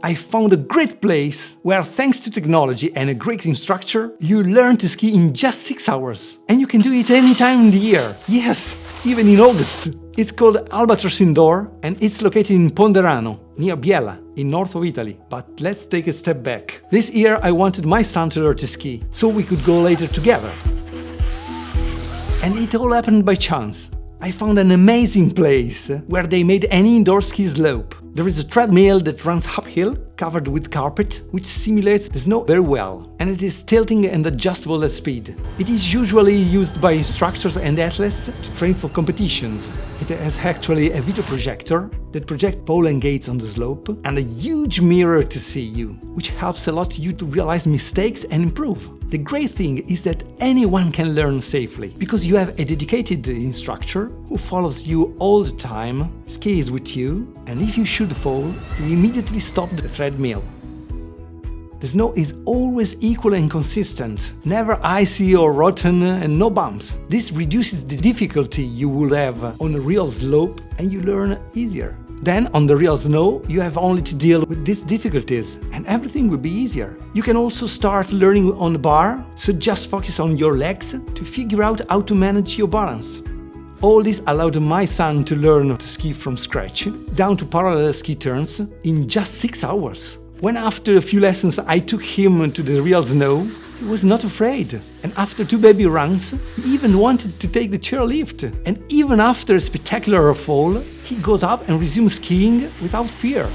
I found a great place where, thanks to technology and a great instructor, you learn to ski in just 6 hours. And you can do it any time in the year. Yes, even in August. It's called Albatros Indoor and it's located in Ponderano, near Biella, in north of Italy. But let's take a step back. This year I wanted my son to learn to ski, so we could go later together. And it all happened by chance. I found an amazing place where they made an indoor ski slope. There is a treadmill that runs uphill, covered with carpet, which simulates the snow very well, and it is tilting and adjustable at speed. It is usually used by instructors and athletes to train for competitions. It has actually a video projector that projects pole and gates on the slope, and a huge mirror to see you, which helps a lot you to realize mistakes and improve. The great thing is that anyone can learn safely, because you have a dedicated instructor who follows you all the time, skis with you, and if you should fall, you immediately stop the treadmill. The snow is always equal and consistent, never icy or rotten, and no bumps. This reduces the difficulty you will have on a real slope and you learn easier. Then, on the real snow, you have only to deal with these difficulties and everything will be easier. You can also start learning on the bar, so just focus on your legs to figure out how to manage your balance. All this allowed my son to learn to ski from scratch, down to parallel ski turns, in just 6 hours. When after a few lessons I took him to the real snow, he was not afraid. And after 2 baby runs, he even wanted to take the chairlift. And even after a spectacular fall, he got up and resumed skiing without fear.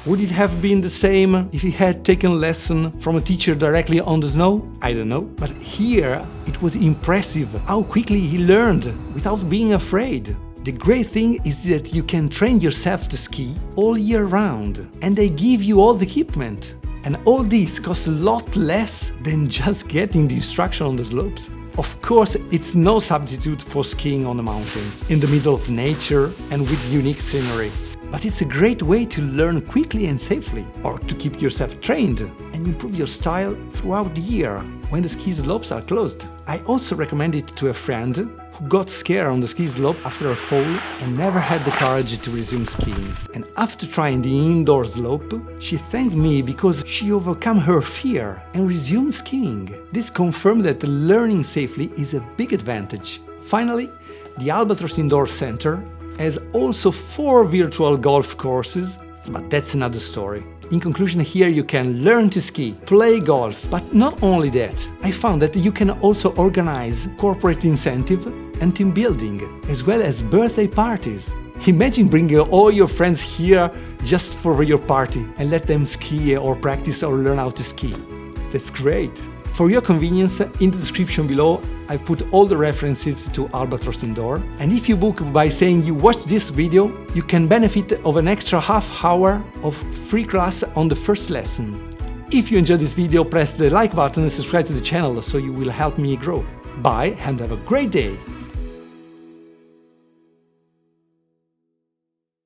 Would it have been the same if he had taken a lesson from a teacher directly on the snow? I don't know. But here it was impressive how quickly he learned without being afraid. The great thing is that you can train yourself to ski all year round, and they give you all the equipment. And all this costs a lot less than just getting the instruction on the slopes. Of course, it's no substitute for skiing on the mountains, in the middle of nature and with unique scenery. But it's a great way to learn quickly and safely, or to keep yourself trained and improve your style throughout the year, when the ski slopes are closed. I also recommend it to a friend who got scared on the ski slope after a fall and never had the courage to resume skiing. And after trying the indoor slope, she thanked me because she overcame her fear and resumed skiing. This confirmed that learning safely is a big advantage. Finally, the Albatros Indoor Center has also 4 virtual golf courses, but that's another story. In conclusion, here you can learn to ski, play golf, but not only that. I found that you can also organize corporate incentive and team building, as well as birthday parties. Imagine bringing all your friends here just for your party and let them ski or practice or learn how to ski. That's great! For your convenience, in the description below, I put all the references to Albatros Indoor. And if you book by saying you watched this video, you can benefit of an extra half hour of free class on the first lesson. If you enjoyed this video, press the like button and subscribe to the channel so you will help me grow. Bye and have a great day!